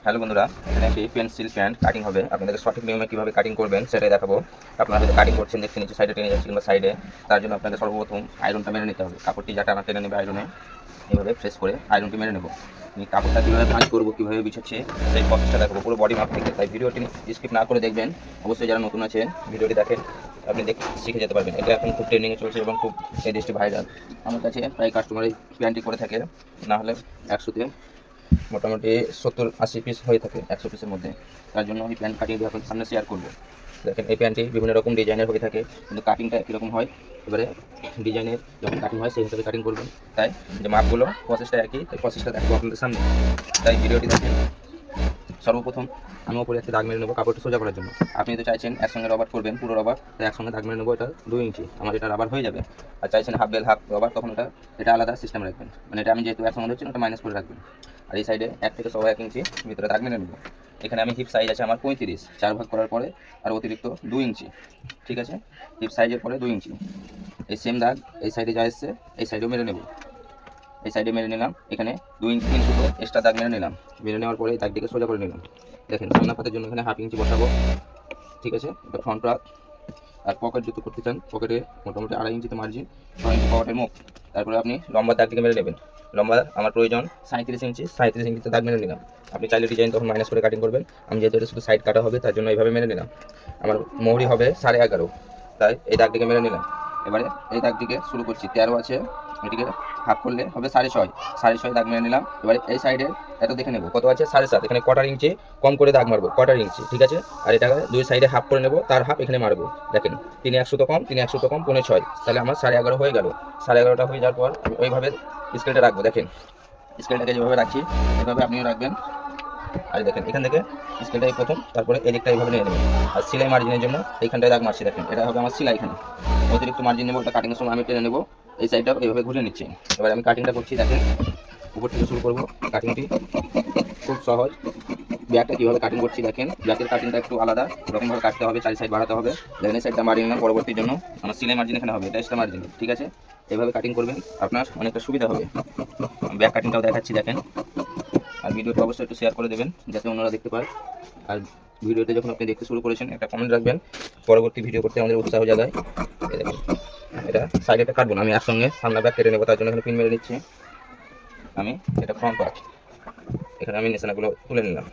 Hello বন্ধুরা, এখানে একটি পেন্সিল প্যান্ট কাটিং হবে। আপনাদের সঠিক নিয়মে কীভাবে কাটিং করবেন সেটাই দেখাবো। আপনারা হয়তো কাটিং করছেন, দেখতে নিচে সাইডে টেনে যাচ্ছে কিংবা সাইডে, তার জন্য আপনাদের সর্বপ্রথম আয়রনটা মেরে নিতে হবে। কাপড়টি যা টানা টেনে নেবে আয়রনে, এইভাবে প্রেস করে আয়রনটি মেরে নেব। আমি কাপড়টা কীভাবে ভাঁজ করবো, কীভাবে বিছাচ্ছি সেই প্রসেসটা দেখাবো পুরো বডি মাপ থেকে। তাই ভিডিওটি স্কিপ না করে দেখবেন। অবশ্যই যারা নতুন আছেন ভিডিওটি দেখেন, আপনি শিখে যেতে পারবেন। এটা এখন খুব ট্রেন্ডিংয়ে চলছে এবং খুব এই দেশটি ভাইরাল। আমার কাছে প্রায় কাস্টমার এই প্যান্টটি করে থাকে, না হলে 100-তে মোটামুটি 70-80 পিস হয়ে থাকে 100 পিসের মধ্যে। তার জন্য এই প্যান্ট কাটিং আপনাদের সামনে শেয়ার করবো। দেখেন এই প্যান্টটি বিভিন্ন রকম ডিজাইনের হয়ে থাকে, কিন্তু কাটিংটা একই রকম হয়। এবারে ডিজাইনের যখন কাটিং হয় সেই হিসাবে কাটিং করবেন। তাই যে মাপগুলো প্রসেসটা একই, তাই প্রসেসটা দেখবো আপনাদের সামনে। তাই ভিডিওটি দেখেন। সর্বপ্রথম আমি ওপরে একটি দাগ মেরে নেবো কাপড়টা সোজা করার জন্য। আপনি তো চাইছেন একসঙ্গে রবার করবেন, পুরো রবার, তাই একসঙ্গে দাগ মেরে নেবো। এটা 2 ইঞ্চি, আমার এটা রাবার হয়ে যাবে। আর চাইছেন হাফ বেল হাফ রবার, তখন এটা আলাদা সিস্টেম রাখবেন। মানে এটা আমি যেহেতু একসঙ্গে হচ্ছে ওটা মাইনাস করে রাখবেন। আর এই সাইডে 1 থেকে 1 ইঞ্চি ভিতরে দাগ মেরে নেবো। এখানে আমি হিপ সাইজ আছে আমার 35, 4 ভাগ করার পরে আর অতিরিক্ত 2 ইঞ্চি। ঠিক আছে, হিপ সাইজের পরে 2 ইঞ্চি। এই সেম দাগ এই সাইডে যা এসছে এই সাইডেও মেরে নেব। এই সাইডে মেরে নিলাম, এখানে 2 ইঞ্চি 3 ফুটো এক্সট্রা দাগ মেরে নিলাম। মেরে নেওয়ার পরে এই দাগটিকে সোজা করে নিলাম। দেখেন সামনা পাতের জন্য এখানে হাফ ইঞ্চি বসাবো। ঠিক আছে, এটা ফ্রন্ট পাত। আর পকেট যত করতে চান, পকেটে মোটামুটি 2.5 ইঞ্চিতে মার্জিন, 6 ইঞ্চি পকেটের মুখ। তারপরে আপনি লম্বা দাগটিকে মেরে নেবেন। লম্বা আমার প্রয়োজন 37 ইঞ্চি, 37 ইঞ্চিতে দাগ মেরে নিলাম। আপনি চাইলে ডিজাইন তখন মাইনাস করে কাটিং করবেন। আমি যেহেতু এটা শুধু সাইড কাটা হবে তার জন্য এইভাবে মেরে নিলাম। আমার মোহরি হবে 11.5, তাই এই দাগটিকে মেরে নিলাম। এবারে এই দাগটিকে শুরু করছি, 13 আছে, এটিকে হাফ করলে হবে 6.5, 6.5 দাগ মেরে নিলাম। এবারে এই সাইডে এটা দেখে নেব কত আছে, 7.5, এখানে 1/4 ইঞ্চি কম করে দাগ মারবো, 1/4 ইঞ্চি। ঠিক আছে, আর এটাকে দুই সাইডে হাফ করে নেব, তার হাফ এখানে মারবো। দেখেন 3 100 কম, 3 100 কম, 6.5, তাহলে আমার 11.5 হয়ে গেল। 11.5টা হয়ে যাওয়ার পর আমি ওইভাবে স্কেলটা রাখবো। দেখেন স্কেলটাকে যেভাবে রাখছি এভাবে আপনিও রাখবেন। আর দেখেন এখান থেকে স্কেলটাই প্রথম, তারপরে এদিকটা এইভাবে নিয়ে নেবেন। আর সেলাই মার্জিনের জন্য এইখানটায় দাগ মারছি। দেখেন এটা হবে আমার সেলাই। এখানে অতিরিক্ত মার্জিন নেবো, ওটা কাটিংয়ের সময় আমি টেনে নেবো। এই সাইডটা এইভাবে ঘুরে নিচ্ছি। এবার আমি কাটিংটা করছি। দেখেন উপর থেকে শুরু করবো কাটিংটি, খুব সহজ। ব্যাকটা কীভাবে কাটিং করছি দেখেন, ব্যাকের কাটিংটা একটু আলাদা রকমভাবে কাটতে হবে, 4 সাইড বাড়াতে হবে। দেখেন এই সাইডটা মার্জিন নিলাম, পরবর্তীর জন্য আমার সেলাই মার্জিন এখানে হবে, এটা এক্সট্রা মার্জিন। ঠিক আছে, এইভাবে কাটিং করবেন, আপনার অনেকটা সুবিধা হবে। ব্যাক কাটিংটাও দেখাচ্ছি দেখেন। আর ভিডিওটা অবশ্যই একটু শেয়ার করে দেবেন যাতে অন্যরা দেখতে পায়। আর ভিডিওতে যখন আপনি দেখতে শুরু করেছেন একটা কমেন্ট রাখবেন, পরবর্তী ভিডিও করতে আমাদের উৎসাহ জাগায়। এই দেখুন এটা সাইডেটা কাটবো না, আমি একসঙ্গে সামনে ব্যাক কেটে নেবো, তার জন্য এখানে পিন মেরে নিচ্ছি। আমি এটা ফ্রন্ট পার্ট, এখানে আমি নিশানাগুলো তুলে নিলাম।